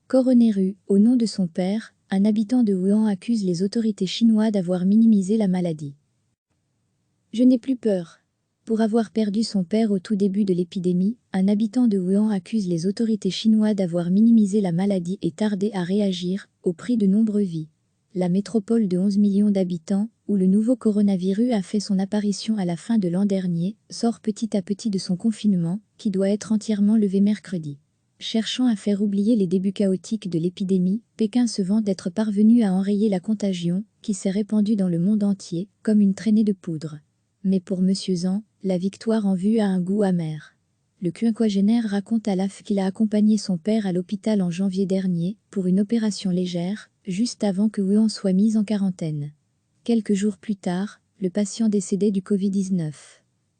Coronavirus, au nom de son père, un habitant de Wuhan accuse les autorités chinoises d'avoir minimisé la maladie. Je n'ai plus peur. Pour avoir perdu son père au tout début de l'épidémie, un habitant de Wuhan accuse les autorités chinoises d'avoir minimisé la maladie et tardé à réagir, au prix de nombreuses vies. La métropole de 11 millions d'habitants, où le nouveau coronavirus a fait son apparition à la fin de l'an dernier, sort petit à petit de son confinement, qui doit être entièrement levé mercredi. Cherchant à faire oublier les débuts chaotiques de l'épidémie, Pékin se vante d'être parvenu à enrayer la contagion, qui s'est répandue dans le monde entier, comme une traînée de poudre. Mais pour Monsieur Zhang, la victoire en vue a un goût amer. Le quinquagénaire raconte à l'AF qu'il a accompagné son père à l'hôpital en janvier dernier, pour une opération légère, juste avant que Wuhan soit mise en quarantaine. Quelques jours plus tard, le patient décédait du Covid-19.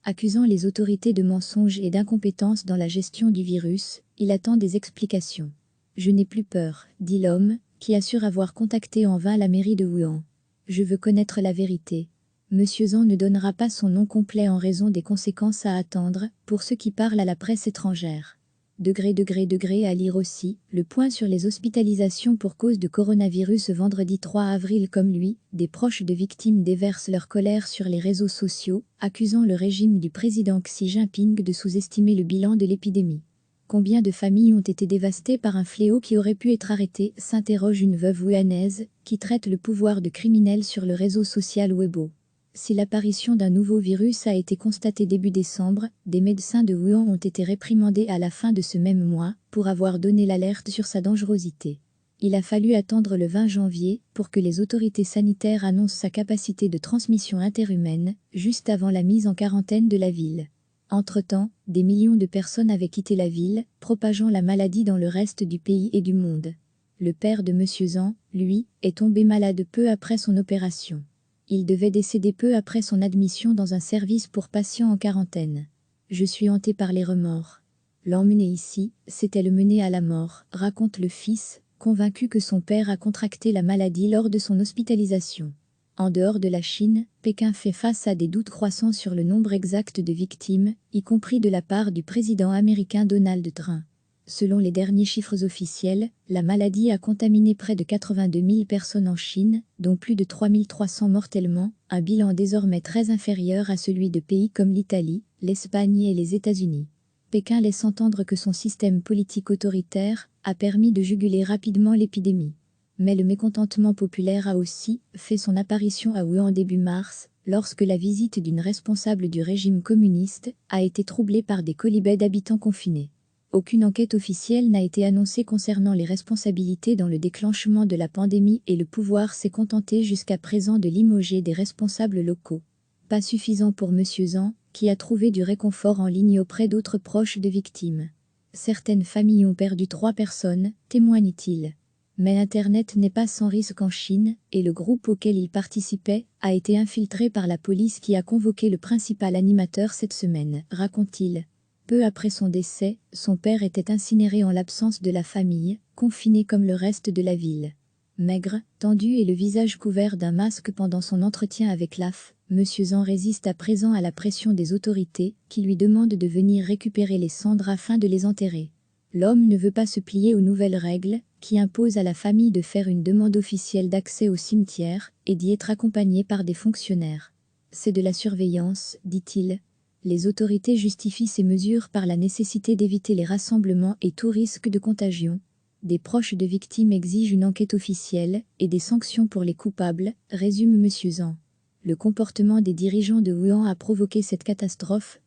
Accusant les autorités de mensonges et d'incompétence dans la gestion du virus, il attend des explications. « Je n'ai plus peur », dit l'homme, qui assure avoir contacté en vain la mairie de Wuhan. « Je veux connaître la vérité. » Monsieur Zhang ne donnera pas son nom complet en raison des conséquences à attendre, pour ceux qui parlent à la presse étrangère. Degré à lire aussi, le point sur les hospitalisations pour cause de coronavirus ce vendredi 3 avril. Comme lui, des proches de victimes déversent leur colère sur les réseaux sociaux, accusant le régime du président Xi Jinping de sous-estimer le bilan de l'épidémie. Combien de familles ont été dévastées par un fléau qui aurait pu être arrêté, s'interroge une veuve wuhanaise, qui traite le pouvoir de criminel sur le réseau social Weibo. Si l'apparition d'un nouveau virus a été constatée début décembre, des médecins de Wuhan ont été réprimandés à la fin de ce même mois pour avoir donné l'alerte sur sa dangerosité. Il a fallu attendre le 20 janvier pour que les autorités sanitaires annoncent sa capacité de transmission interhumaine, juste avant la mise en quarantaine de la ville. Entre-temps, des millions de personnes avaient quitté la ville, propageant la maladie dans le reste du pays et du monde. Le père de Monsieur Zhang, lui, est tombé malade peu après son opération. Il devait décéder peu après son admission dans un service pour patients en quarantaine. « Je suis hanté par les remords. L'emmener ici, c'était le mener à la mort », raconte le fils, convaincu que son père a contracté la maladie lors de son hospitalisation. En dehors de la Chine, Pékin fait face à des doutes croissants sur le nombre exact de victimes, y compris de la part du président américain Donald Trump. Selon les derniers chiffres officiels, la maladie a contaminé près de 82 000 personnes en Chine, dont plus de 3 300 mortellement, un bilan désormais très inférieur à celui de pays comme l'Italie, l'Espagne et les États-Unis. Pékin laisse entendre que son système politique autoritaire a permis de juguler rapidement l'épidémie. Mais le mécontentement populaire a aussi fait son apparition à Wuhan début mars, lorsque la visite d'une responsable du régime communiste a été troublée par des quolibets d'habitants confinés. Aucune enquête officielle n'a été annoncée concernant les responsabilités dans le déclenchement de la pandémie et le pouvoir s'est contenté jusqu'à présent de limoger des responsables locaux. Pas suffisant pour Monsieur Zhang, qui a trouvé du réconfort en ligne auprès d'autres proches de victimes. Certaines familles ont perdu 3 personnes, témoigne-t-il. Mais Internet n'est pas sans risque en Chine, et le groupe auquel il participait a été infiltré par la police qui a convoqué le principal animateur cette semaine, raconte-t-il. Peu après son décès, son père était incinéré en l'absence de la famille, confiné comme le reste de la ville. Maigre, tendu et le visage couvert d'un masque pendant son entretien avec l'AF, Monsieur Zhang résiste à présent à la pression des autorités, qui lui demandent de venir récupérer les cendres afin de les enterrer. L'homme ne veut pas se plier aux nouvelles règles, qui imposent à la famille de faire une demande officielle d'accès au cimetière, et d'y être accompagné par des fonctionnaires. C'est de la surveillance, dit-il. Les autorités justifient ces mesures par la nécessité d'éviter les rassemblements et tout risque de contagion. Des proches de victimes exigent une enquête officielle et des sanctions pour les coupables, résume Monsieur Zhang. Le comportement des dirigeants de Wuhan a provoqué cette catastrophe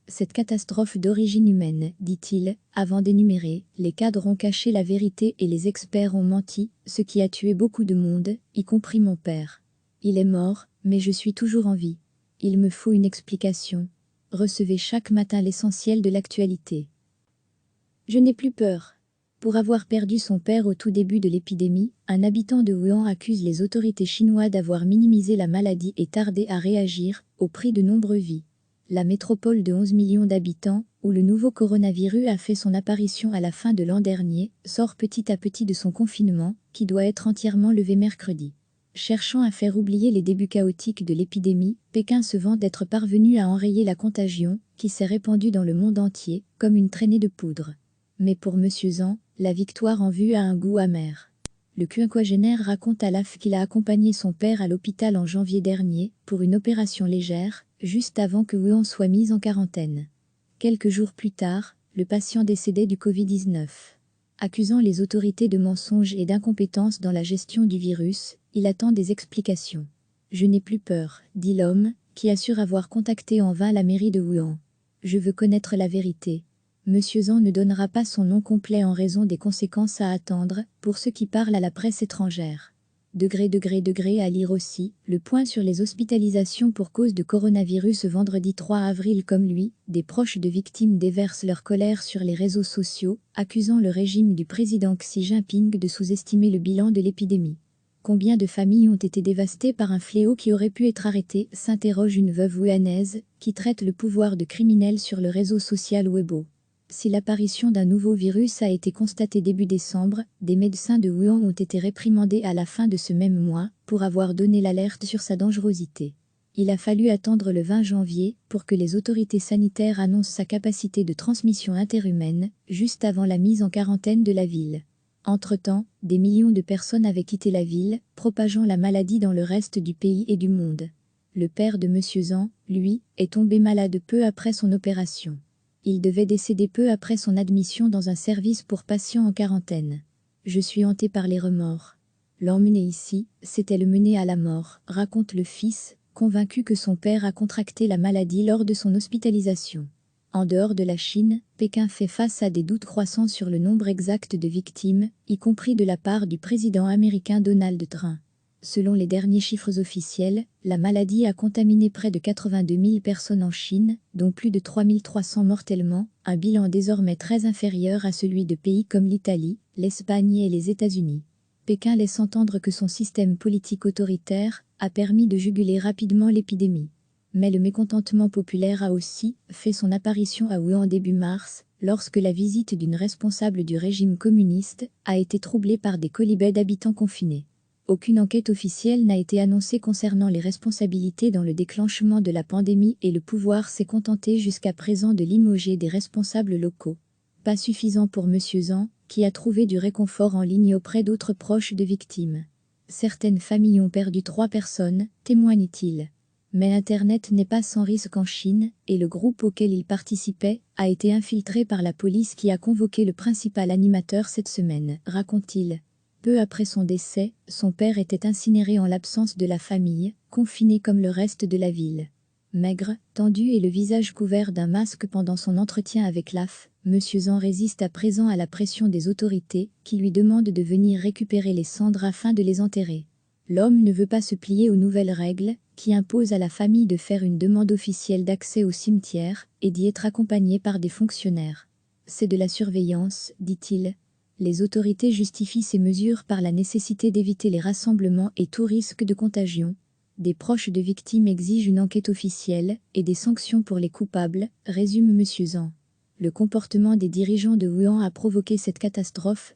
d'origine humaine, dit-il, avant d'énumérer. Les cadres ont caché la vérité et les experts ont menti, ce qui a tué beaucoup de monde, y compris mon père. Il est mort, mais je suis toujours en vie. Il me faut une explication. Recevez chaque matin l'essentiel de l'actualité. Je n'ai plus peur. Pour avoir perdu son père au tout début de l'épidémie, un habitant de Wuhan accuse les autorités chinoises d'avoir minimisé la maladie et tardé à réagir, au prix de nombreuses vies. La métropole de 11 millions d'habitants, où le nouveau coronavirus a fait son apparition à la fin de l'an dernier, sort petit à petit de son confinement, qui doit être entièrement levé mercredi. Cherchant à faire oublier les débuts chaotiques de l'épidémie, Pékin se vante d'être parvenu à enrayer la contagion, qui s'est répandue dans le monde entier, comme une traînée de poudre. Mais pour Monsieur Zhang, La victoire en vue a un goût amer. Le quinquagénaire raconte à l'AF qu'il a accompagné son père à l'hôpital en janvier dernier pour une opération légère, juste avant que Wuhan soit mise en quarantaine. Quelques jours plus tard, le patient décédait du Covid-19. Accusant les autorités de mensonges et d'incompétence dans la gestion du virus, il attend des explications. « Je n'ai plus peur », dit l'homme, qui assure avoir contacté en vain la mairie de Wuhan. « Je veux connaître la vérité. » Monsieur Zhang ne donnera pas son nom complet en raison des conséquences à attendre, pour ceux qui parlent à la presse étrangère. Degré à lire aussi, le point sur les hospitalisations pour cause de coronavirus vendredi 3 avril. Comme lui, des proches de victimes déversent leur colère sur les réseaux sociaux, accusant le régime du président Xi Jinping de sous-estimer le bilan de l'épidémie. Combien de familles ont été dévastées par un fléau qui aurait pu être arrêté, s'interroge une veuve wuhanaise, qui traite le pouvoir de criminel sur le réseau social Weibo. Si l'apparition d'un nouveau virus a été constatée début décembre, des médecins de Wuhan ont été réprimandés à la fin de ce même mois pour avoir donné l'alerte sur sa dangerosité. Il a fallu attendre le 20 janvier pour que les autorités sanitaires annoncent sa capacité de transmission interhumaine, juste avant la mise en quarantaine de la ville. Entre-temps, des millions de personnes avaient quitté la ville, propageant la maladie dans le reste du pays et du monde. Le père de Monsieur Zhang, lui, est tombé malade peu après son opération. Il devait décéder peu après son admission dans un service pour patients en quarantaine. « Je suis hanté par les remords. L'emmener ici, c'était le mener à la mort », raconte le fils, convaincu que son père a contracté la maladie lors de son hospitalisation. En dehors de la Chine, Pékin fait face à des doutes croissants sur le nombre exact de victimes, y compris de la part du président américain Donald Trump. Selon les derniers chiffres officiels, la maladie a contaminé près de 82 000 personnes en Chine, dont plus de 3 300 mortellement, un bilan désormais très inférieur à celui de pays comme l'Italie, l'Espagne et les États-Unis. Pékin laisse entendre que son système politique autoritaire a permis de juguler rapidement l'épidémie. Mais le mécontentement populaire a aussi fait son apparition à Wuhan début mars, lorsque la visite d'une responsable du régime communiste a été troublée par des quolibets d'habitants confinés. Aucune enquête officielle n'a été annoncée concernant les responsabilités dans le déclenchement de la pandémie et le pouvoir s'est contenté jusqu'à présent de limoger des responsables locaux. Pas suffisant pour Monsieur Zhang, qui a trouvé du réconfort en ligne auprès d'autres proches de victimes. Certaines familles ont perdu 3 personnes, témoigne-t-il. Mais Internet n'est pas sans risque en Chine, et le groupe auquel il participait a été infiltré par la police qui a convoqué le principal animateur cette semaine, raconte-t-il. Peu après son décès, son père était incinéré en l'absence de la famille, confiné comme le reste de la ville. Maigre, tendu et le visage couvert d'un masque pendant son entretien avec l'AF, Monsieur Zhang résiste à présent à la pression des autorités, qui lui demandent de venir récupérer les cendres afin de les enterrer. L'homme ne veut pas se plier aux nouvelles règles, qui imposent à la famille de faire une demande officielle d'accès au cimetière, et d'y être accompagné par des fonctionnaires. C'est de la surveillance, dit-il. Les autorités justifient ces mesures par la nécessité d'éviter les rassemblements et tout risque de contagion. Des proches de victimes exigent une enquête officielle et des sanctions pour les coupables, résume Monsieur Zhang. Le comportement des dirigeants de Wuhan a provoqué cette catastrophe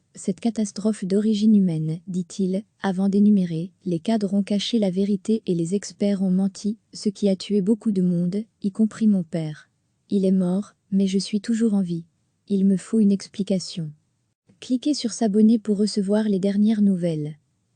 d'origine humaine, dit-il, avant d'énumérer, les cadres ont caché la vérité et les experts ont menti, ce qui a tué beaucoup de monde, y compris mon père. Il est mort, mais je suis toujours en vie. Il me faut une explication. Cliquez sur s'abonner pour recevoir les dernières nouvelles.